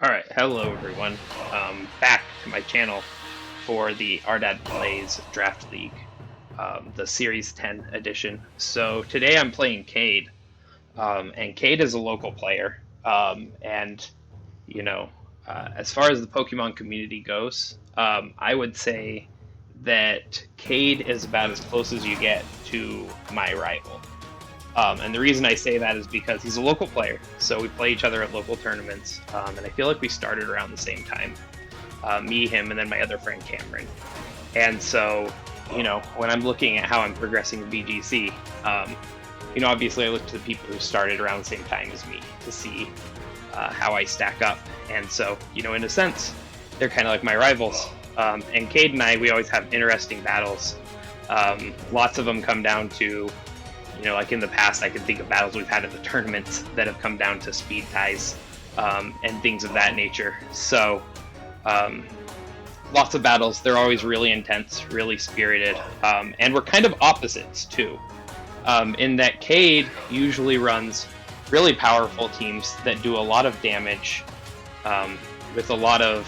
Alright, hello everyone. Back to my channel for the Ardad Plays Draft League, the Series 10 edition. So today I'm playing Cade, and Cade is a local player. And, you know, as far as the Pokemon community goes, I would say that Cade is about as close as you get to my rival. And the reason I say that is because he's a local player, so we play each other at local tournaments, and I feel like we started around the same time. Me, him, and then my other friend Cameron. And so, when I'm looking at how I'm progressing in BGC, obviously I look to the people who started around the same time as me to see how I stack up. And so, in a sense, they're kind of like my rivals. And Cade and I, we always have interesting battles. Lots of them come down to like in the past, I can think of battles we've had in the tournaments that have come down to speed ties and things of that nature. So, lots of battles. They're always really intense, really spirited, and we're kind of opposites too. In that Cade usually runs really powerful teams that do a lot of damage with a lot of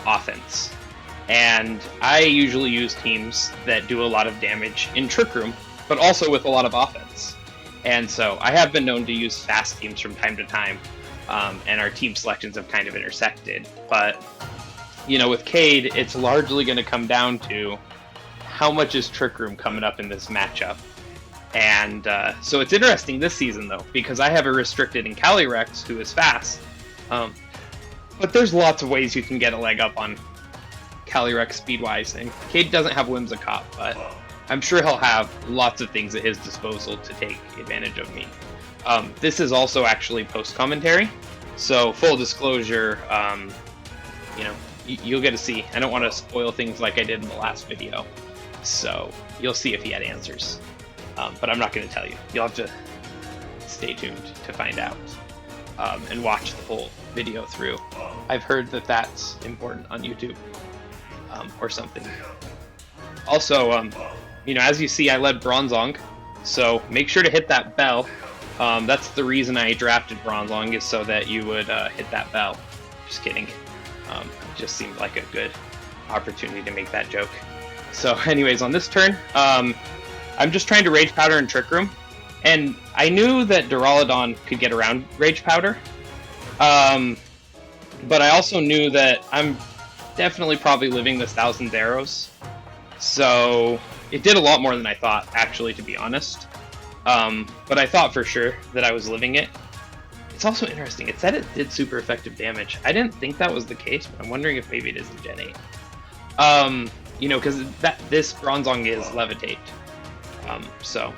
offense. And I usually use teams that do a lot of damage in Trick Room, but also with a lot of offense. And so I have been known to use fast teams from time to time, and our team selections have kind of intersected. But, with Cade, it's largely going to come down to how much is Trick Room coming up in this matchup. And so it's interesting this season, though, because I have a restricted in Calyrex who is fast. But there's lots of ways you can get a leg up on Calyrex speed-wise, and Cade doesn't have Whimsicott, but I'm sure he'll have lots of things at his disposal to take advantage of me. This is also actually post-commentary, so full disclosure, you'll get to see. I don't want to spoil things like I did in the last video, so you'll see if he had answers. But I'm not going to tell you. You'll have to stay tuned to find out and watch the whole video through. I've heard that that's important on YouTube or something. Also, as you see, I led Bronzong, so make sure to hit that bell. That's the reason I drafted Bronzong, is so that you would hit that bell. Just kidding. It just seemed like a good opportunity to make that joke. So anyways, on this turn, I'm just trying to Rage Powder and Trick Room, and I knew that Duraludon could get around Rage Powder, but I also knew that I'm definitely probably living this 1,000 arrows, so it did a lot more than I thought, actually, to be honest. But I thought for sure that I was living it. It's also interesting. It said it did super effective damage. I didn't think that was the case, but I'm wondering if maybe it is in Gen 8. Because this Bronzong is Levitate. So.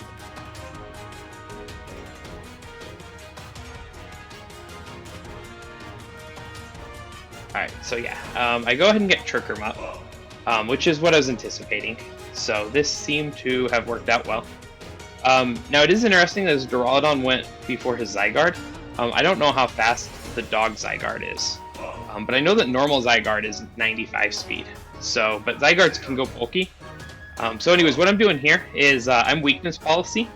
Alright, so yeah. I go ahead and get Trick Room up, which is what I was anticipating. So this seemed to have worked out well. Now it is interesting that his Duraludon went before his Zygarde. I don't know how fast the dog Zygarde is, but I know that normal Zygarde is 95 speed. So, but Zygardes can go bulky. So anyways, what I'm doing here is I'm weakness policy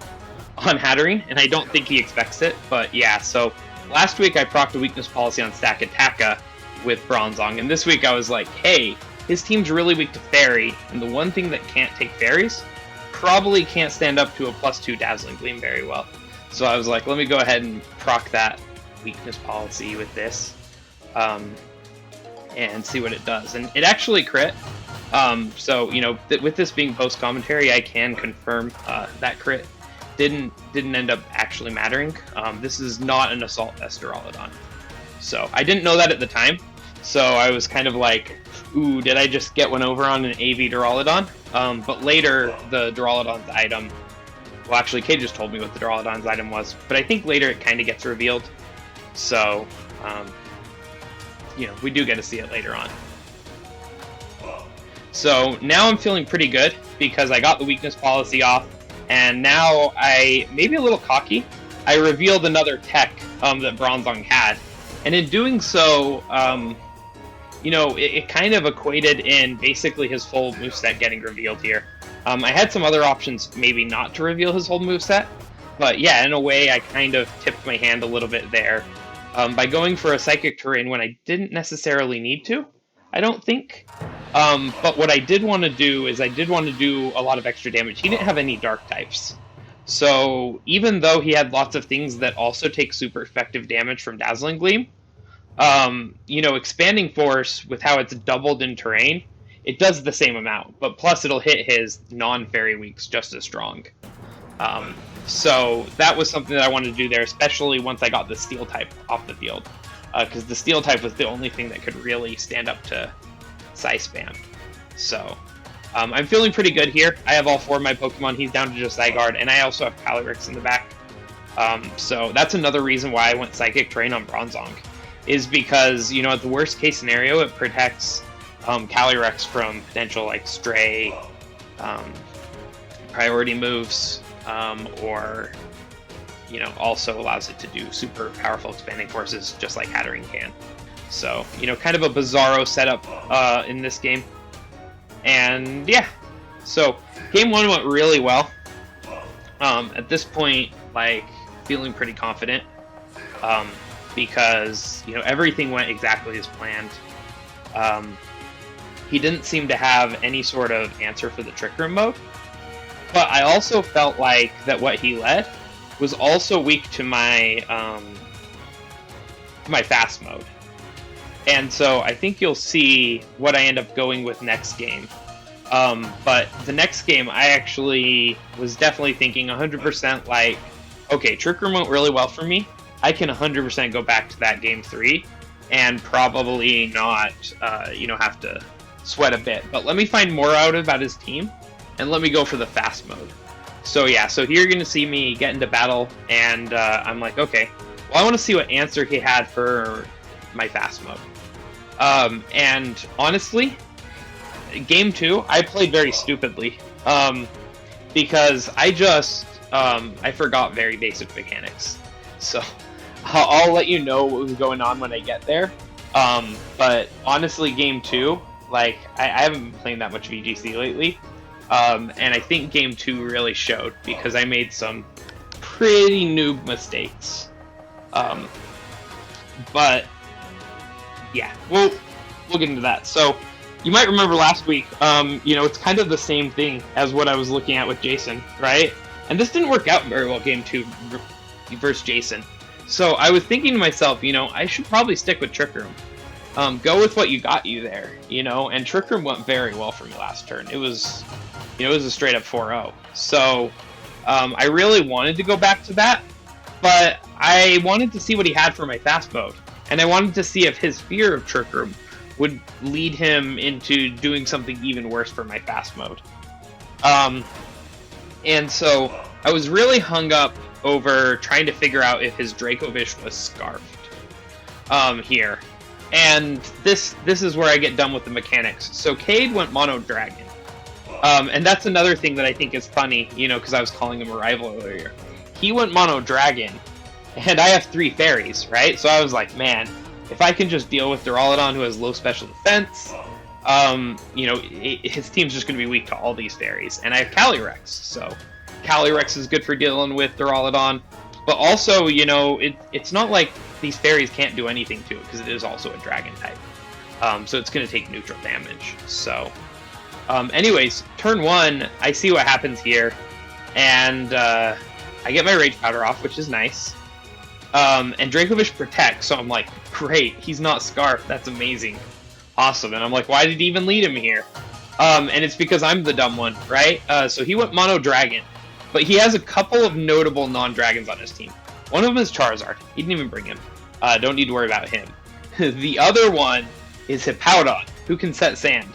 on Hatterene, and I don't think he expects it, but yeah. So last week I procced a weakness policy on Stakataka with Bronzong, and this week I was like, hey, his team's really weak to Fairy, and the one thing that can't take Fairies probably can't stand up to a +2 Dazzling Gleam very well. So I was like, let me go ahead and proc that weakness policy with this, and see what it does. And it actually crit. So with this being post commentary, I can confirm that crit didn't end up actually mattering. This is not an Assault Vest Duraludon, so I didn't know that at the time. So I was kind of like, ooh, did I just get one over on an AV Duraludon? But later, the Duraludon's item, well, actually, Cade just told me what the Duraludon's item was, but I think later it kind of gets revealed. So, we do get to see it later on. So now I'm feeling pretty good because I got the weakness policy off, and now maybe a little cocky, I revealed another tech that Bronzong had, and in doing so, it kind of equated in basically his full moveset getting revealed here. I had some other options maybe not to reveal his whole moveset, but yeah, in a way I kind of tipped my hand a little bit there. by going for a Psychic Terrain when I didn't necessarily need to, I don't think. But what I did want to do is I did want to do a lot of extra damage. He didn't have any Dark types. So even though he had lots of things that also take super effective damage from Dazzling Gleam, Expanding Force, with how it's doubled in terrain, it does the same amount, but plus it'll hit his non-fairy weaks just as strong. So that was something that I wanted to do there, especially once I got the Steel type off the field, because the Steel type was the only thing that could really stand up to Psy Spam. So I'm feeling pretty good here. I have all 4 of my Pokemon. He's down to just Zygarde, and I also have Calyrex in the back. So that's another reason why I went Psychic Terrain on Bronzong, is because, at the worst case scenario, it protects Calyrex from potential like Stray, priority moves, or also allows it to do super powerful Expanding Forces just like Hattering can. So, kind of a bizarro setup in this game. And yeah, so game 1 went really well. At this point, feeling pretty confident, because everything went exactly as planned. He didn't seem to have any sort of answer for the Trick Room mode, but I also felt like that what he led was also weak to my my fast mode. And so I think you'll see what I end up going with next game. But the next game, I actually was definitely thinking 100% okay, Trick Room went really well for me. I can 100% go back to that game 3 and probably not, have to sweat a bit. But let me find more out about his team, and let me go for the fast mode. So yeah, so here you're going to see me get into battle, and I'm like, okay, well, I want to see what answer he had for my fast mode. And honestly, game 2, I played very stupidly, because I forgot very basic mechanics. So I'll let you know what was going on when I get there. But honestly, game 2, I haven't been playing that much VGC lately. And I think game 2 really showed, because I made some pretty noob mistakes. But yeah, we'll get into that. So you might remember last week, it's kind of the same thing as what I was looking at with Jason, right? And this didn't work out very well, game 2 versus Jason. So I was thinking to myself, I should probably stick with Trick Room. Go with what you got you there, and Trick Room went very well for me last turn. It was a straight up 4-0. So I really wanted to go back to that, but I wanted to see what he had for my fast mode. And I wanted to see if his fear of Trick Room would lead him into doing something even worse for my fast mode. And so I was really hung up over trying to figure out if his Dracovish was Scarfed here. And this is where I get done with the mechanics. So Cade went Mono Dragon. And that's another thing that I think is funny, because I was calling him a rival earlier. He went Mono Dragon, and I have 3 fairies, right? So I was like, man, if I can just deal with Duraludon, who has low special defense, his team's just going to be weak to all these fairies. And I have Calyrex, so Calyrex is good for dealing with Duraludon. But also, it's not like these fairies can't do anything to it, because it is also a dragon type. So it's going to take neutral damage. So, anyways, turn 1, I see what happens here. And I get my Rage Powder off, which is nice. And Dracovish protects, so I'm like, great, he's not Scarf, that's amazing. Awesome, and I'm like, why did he even lead him here? And it's because I'm the dumb one, right? So he went Mono Dragon, but he has a couple of notable non-dragons on his team. One of them is Charizard, he didn't even bring him. Don't need to worry about him. The other one is Hippowdon, who can set sand.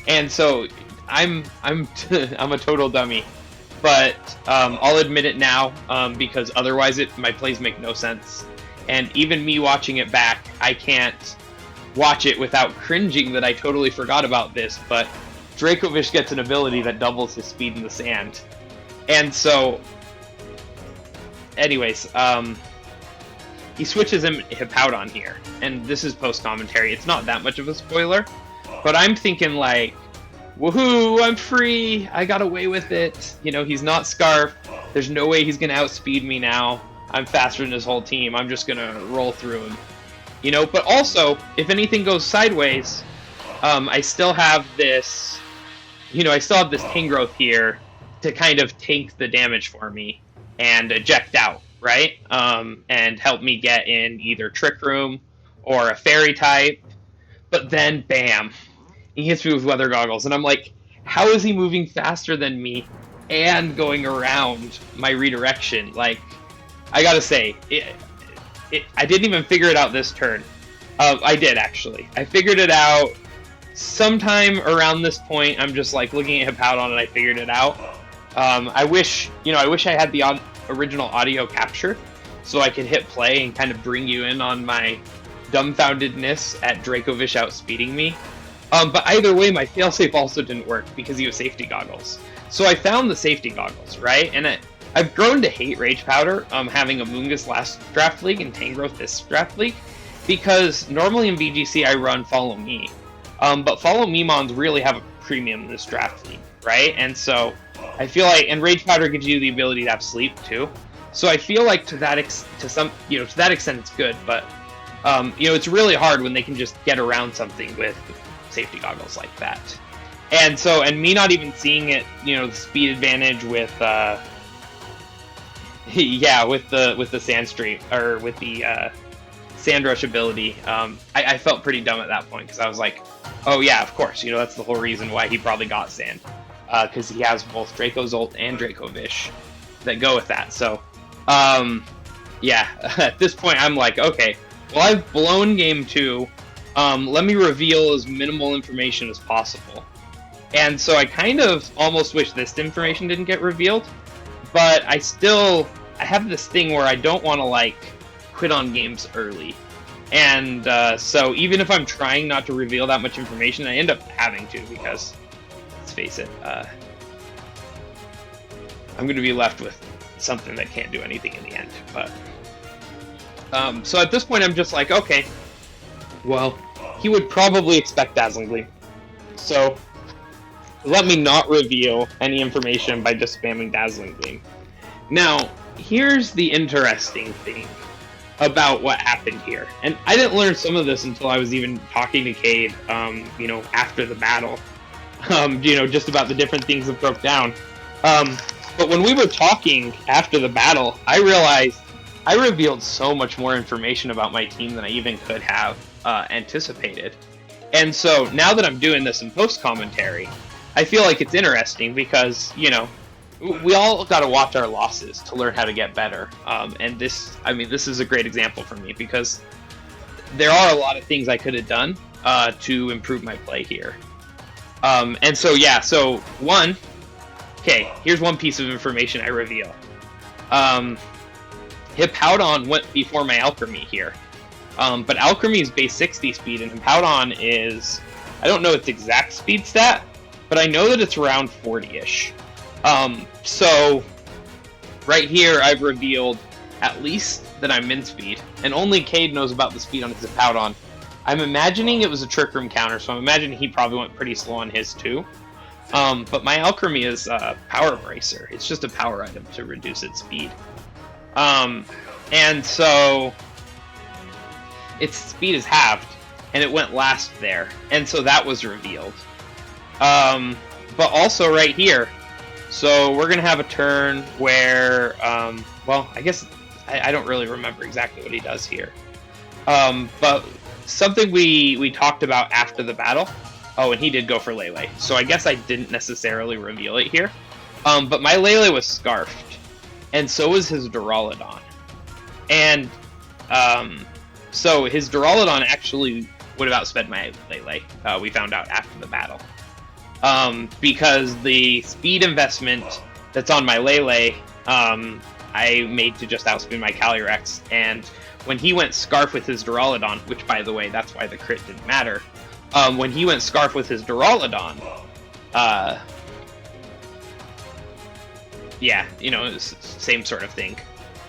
And so I'm I'm a total dummy. But I'll admit it now, because otherwise my plays make no sense. And even me watching it back, I can't watch it without cringing that I totally forgot about this. But Dracovish gets an ability that doubles his speed in the sand. And so, anyways, he switches him Hippowdon here. And this is post-commentary. It's not that much of a spoiler. But I'm thinking woohoo, I'm free, I got away with it. He's not Scarf. There's no way he's going to outspeed me now. I'm faster than his whole team. I'm just gonna roll through him. You know, but also, if anything goes sideways, I still have this, you know, I still have this Tangrowth here to kind of tank the damage for me and eject out, right? And help me get in either Trick Room or a Fairy type. But then, bam, he hits me with Weather Goggles, and I'm like, how is he moving faster than me and going around my redirection? Like, I gotta say, I didn't even figure it out this turn. I did, actually. I figured it out sometime around this point. I'm just like looking at Hippowdon and I figured it out. I wish I had the original audio capture so I could hit play and kind of bring you in on my dumbfoundedness at Dracovish outspeeding me. But either way, my failsafe also didn't work because he was safety goggles. So I found the safety goggles, right? And I've grown to hate Rage Powder, having a Moongus last draft league and Tangrowth this draft league, because normally in VGC I run Follow Me. But Follow Me Mons really have a premium in this draft league, right? And so I feel like, and Rage Powder gives you the ability to have sleep too. So I feel like to that extent it's good, but you know, it's really hard when they can just get around something with safety goggles like that. And so, and me not even seeing it, you know, the speed advantage with yeah, with the Sand Stream, or with the Sand Rush ability, I felt pretty dumb at that point, because I was like, oh yeah, of course, you know, that's the whole reason why he probably got Sand, because he has both Draco's ult and Dracovish that go with that. So yeah, at this point I'm like, okay, well, I've blown game 2, let me reveal as minimal information as possible. And so I kind of almost wish this information didn't get revealed, but I have this thing where I don't want to, like, quit on games early. And so even if I'm trying not to reveal that much information, I end up having to, because, let's face it, I'm going to be left with something that can't do anything in the end. But so at this point I'm just like, okay, well, he would probably expect Dazzling Gleam. So let me not reveal any information by just spamming Dazzling Gleam. Now, here's the interesting thing about what happened here. And I didn't learn some of this until I was even talking to Cade, you know, after the battle. You know, just about the different things that broke down. But when we were talking after the battle, I realized I revealed so much more information about my team than I even could have anticipated. And so now that I'm doing this in post-commentary, I feel like it's interesting because, you know, we all got to watch our losses to learn how to get better. And this is a great example for me, because there are a lot of things I could have done to improve my play here. And so, yeah, so one, okay, here's one piece of information I reveal. Hippowdon went before my Alchemy here. But Alchemy is base 60 speed, and Hippowdon is, I don't know its exact speed stat, but I know that it's around 40-ish. So right here I've revealed at least that I'm min speed, and only Cade knows about the speed on his Hippowdon. I'm imagining it was a Trick Room counter, so I'm imagining he probably went pretty slow on his too. But my Alchemy is Power Bracer. It's just a power item to reduce its speed. And so its speed is halved, and it went last there, and so that was revealed. But also right here, so we're gonna have a turn where, well, I guess I don't really remember exactly what he does here. But something we talked about after the battle. Oh, and he did go for Lele, so I guess I didn't necessarily reveal it here. But my Lele was Scarfed, and so was his Duraludon. And so his Duraludon actually would have outsped my Lele. We found out after the battle. Because the speed investment that's on my Lele, I made to just outspeed my Calyrex, and when he went Scarf with his Duraludon, which, by the way, that's why the crit didn't matter, when he went Scarf with his Duraludon, yeah, you know, it's same sort of thing.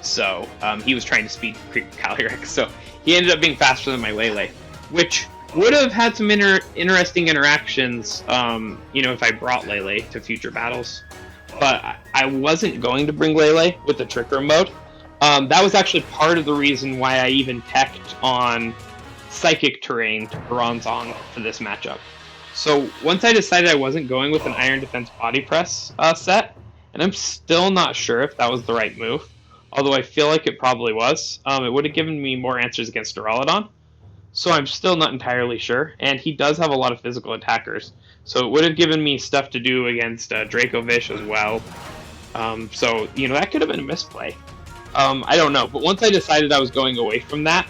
So, he was trying to speed creep Calyrex, so he ended up being faster than my Lele, which would have had some interesting interactions, you know, if I brought Lele to future battles. But I wasn't going to bring Lele with the Trick Room mode, That was actually part of the reason why I even teched on Psychic Terrain to Bronzong for this matchup. So once I decided I wasn't going with an Iron Defense Body Press set, and I'm still not sure if that was the right move, although I feel like it probably was. It would have given me more answers against Duraludon, so I'm still not entirely sure. And he does have a lot of physical attackers, so it would have given me stuff to do against Dracovish as well. So, that could have been a misplay. I don't know, but once I decided I was going away from that,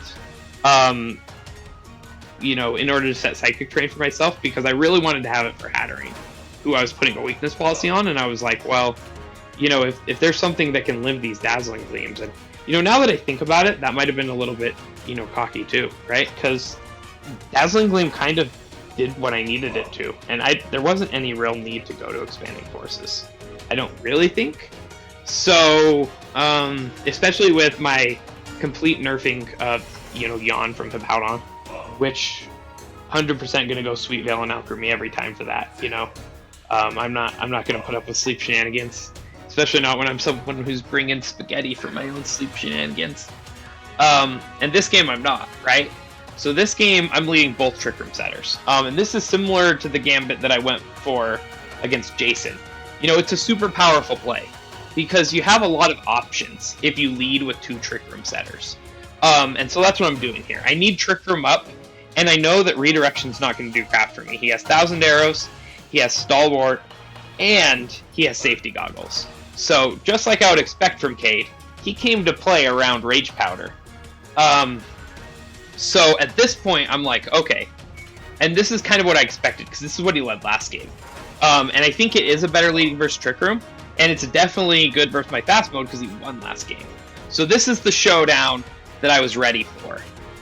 in order to set Psychic Terrain for myself, because I really wanted to have it for Hatterene, who I was putting a weakness policy on, and I was like, well, if there's something that can live these Dazzling Gleams, and, now that I think about it, that might have been a little bit, cocky too, right? Because Dazzling Gleam kind of did what I needed it to, and there wasn't any real need to go to Expanding Forces. I don't really think. So, especially with my complete nerfing of, Yawn from Hippowdon, which 100% going to go Sweet Veil and Alchemy every time for that, I'm not going to put up with sleep shenanigans, especially not when I'm someone who's bringing spaghetti for my own sleep shenanigans. And this game I'm not, right? So this game I'm leading both Trick Room setters. And this is similar to the gambit that I went for against Jason. It's a super powerful play, because you have a lot of options if you lead with 2 Trick Room setters. And so that's what I'm doing here. I need Trick Room up, and I know that Redirection's not going to do crap for me. He has 1,000 Arrows, he has Stalwart, and he has Safety Goggles. So, just like I would expect from Cade, he came to play around Rage Powder. So at this point, I'm like, okay. And this is kind of what I expected, because this is what he led last game. And I think it is a better leading versus Trick Room, and it's definitely good versus my fast mode because he won last game. So this is the showdown that I was ready for.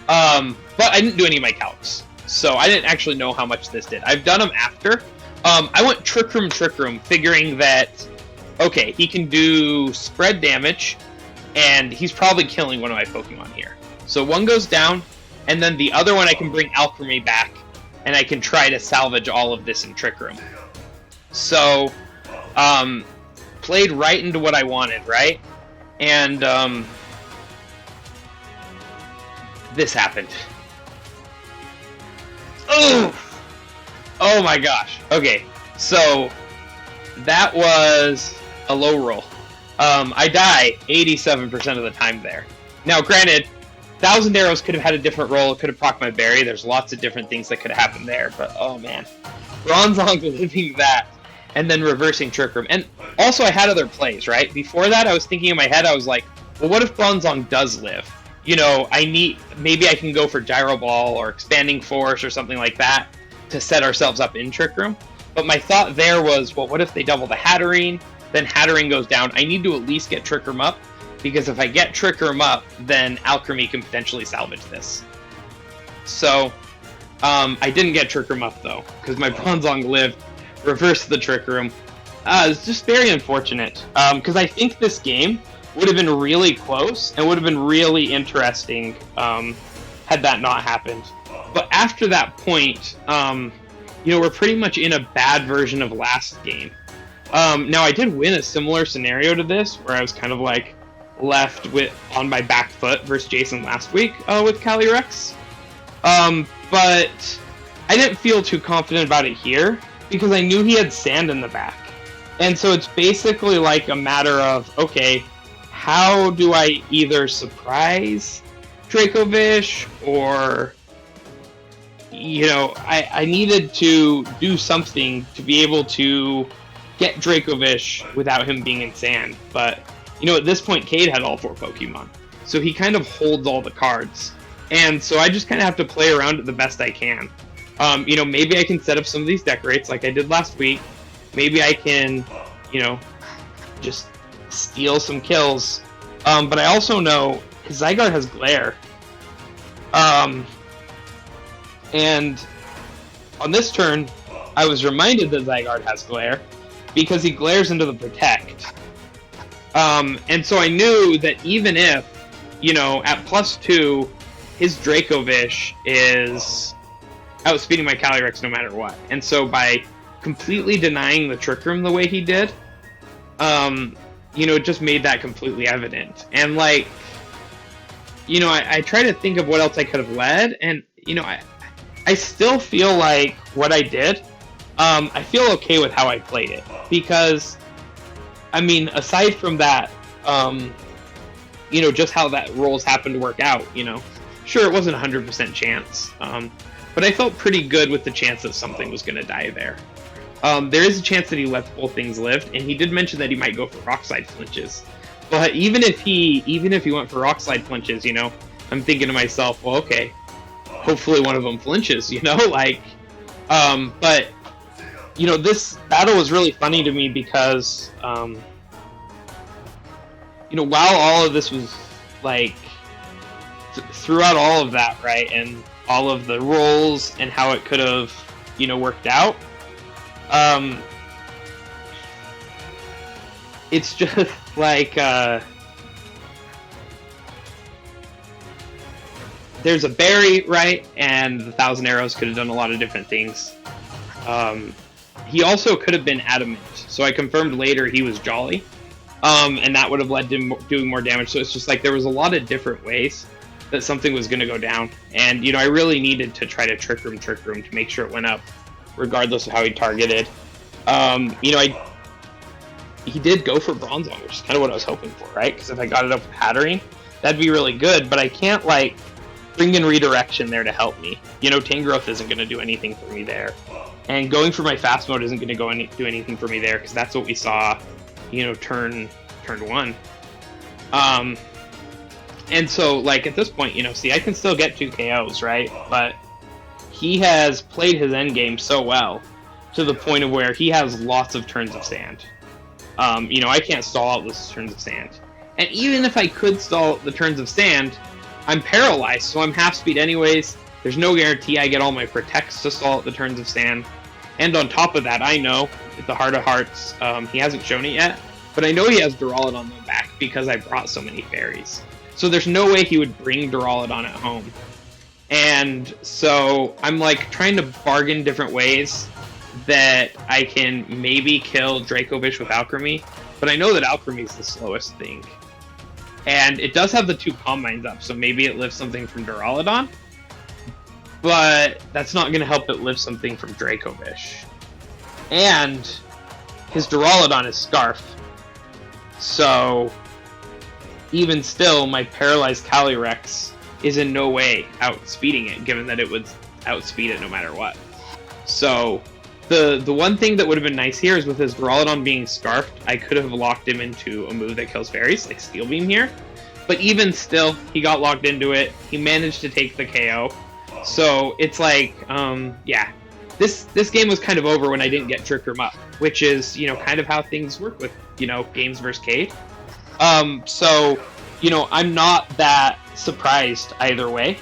But I didn't do any of my calcs, so I didn't actually know how much this did. I've done them after. I went Trick Room, figuring that, okay, he can do spread damage, and he's probably killing one of my Pokemon here. So one goes down, and then the other one I can bring Alchemy back, and I can try to salvage all of this in Trick Room. So, played right into what I wanted, right? And, this happened. Oh! Oh my gosh. Okay, so, that was a low roll. I die 87% of the time there. Now, granted, 1,000 Arrows could have had a different roll, it could have procced my berry, there's lots of different things that could have happened there, but oh man. Bronzong living that, and then reversing Trick Room. And also I had other plays, right? Before that, I was thinking in my head, I was like, well, what if Bronzong does live? Maybe I can go for Gyro Ball or Expanding Force or something like that to set ourselves up in Trick Room. But my thought there was, well, what if they double the Hatterene? Then Hatterene goes down. I need to at least get Trick Room up, because if I get Trick Room up, then Alchemy can potentially salvage this. So, I didn't get Trick Room up, though, because my Bronzong lived, reversed the Trick Room. It's just very unfortunate, because I think this game would have been really close, and would have been really interesting had that not happened. But after that point, we're pretty much in a bad version of last game. Now, I did win a similar scenario to this, where I was kind of like left on my back foot versus Jason last week with Calyrex. But I didn't feel too confident about it here, because I knew he had Sand in the back. And so it's basically like a matter of, okay, how do I either surprise Dracovish, or, I needed to do something to be able to get Dracovish without him being in Sand. But, at this point, Cade had all 4 Pokemon, so he kind of holds all the cards. And so I just kind of have to play around it the best I can. Maybe I can set up some of these decorates like I did last week. Maybe I can, just steal some kills. But I also know his Zygarde has Glare. And on this turn, I was reminded that Zygarde has Glare, because he glares into the Protect. And so I knew that even if, at +2, his Dracovish is outspeeding my Calyrex no matter what. And so by completely denying the Trick Room the way he did, it just made that completely evident. And like, I try to think of what else I could have led, and I still feel like what I did, I feel okay with how I played it, because I mean, aside from that, just how that rolls happened to work out, sure, it wasn't 100% chance, but I felt pretty good with the chance that something was going to die there. There is a chance that he lets both things live, and he did mention that he might go for rockslide flinches. But even if he went for rockslide flinches, I'm thinking to myself, well, okay, hopefully one of them flinches, like, but this battle was really funny to me because, while all of this was like, throughout all of that, right, and all of the rolls and how it could have, worked out, it's just like, there's a berry, right, and the 1,000 arrows could have done a lot of different things. He also could have been adamant, so I confirmed later he was jolly, and that would have led to him doing more damage. So it's just like there was a lot of different ways that something was going to go down, and I really needed to try to trick room to make sure it went up, regardless of how he targeted. He did go for bronze on, which is kind of what I was hoping for, right? Because if I got it up with Hattering, that'd be really good, but I can't like bring in redirection there to help me. Tangrowth isn't going to do anything for me there. And going for my fast mode isn't going to do anything for me there, because that's what we saw, turn 1. And so, like, at this point, see, I can still get 2 KOs, right? But he has played his endgame so well, to the point of where he has lots of turns of sand. I can't stall out those turns of sand. And even if I could stall the turns of sand, I'm paralyzed, so I'm half speed anyways. There's no guarantee I get all my protects to stall out the turns of sand. And on top of that, I know, at the Heart of Hearts, he hasn't shown it yet, but I know he has Duraludon on back because I brought so many fairies. So there's no way he would bring Duraludon at home. And so I'm like trying to bargain different ways that I can maybe kill Dracovish with Alchemy, but I know that Alchemy is the slowest thing. And it does have the 2 Combines up, so maybe it lifts something from Duraludon, but that's not going to help it lift something from Dracovish. And his Duraludon is Scarf, so even still, my paralyzed Calyrex is in no way outspeeding it, given that it would outspeed it no matter what. So the one thing that would have been nice here is with his Duraludon being Scarfed, I could have locked him into a move that kills fairies, like Steel Beam here. But even still, he got locked into it. He managed to take the KO. So it's like, yeah, this game was kind of over when I didn't get Trick Room up, which is, kind of how things work with, games versus Cade. So, I'm not that surprised either way.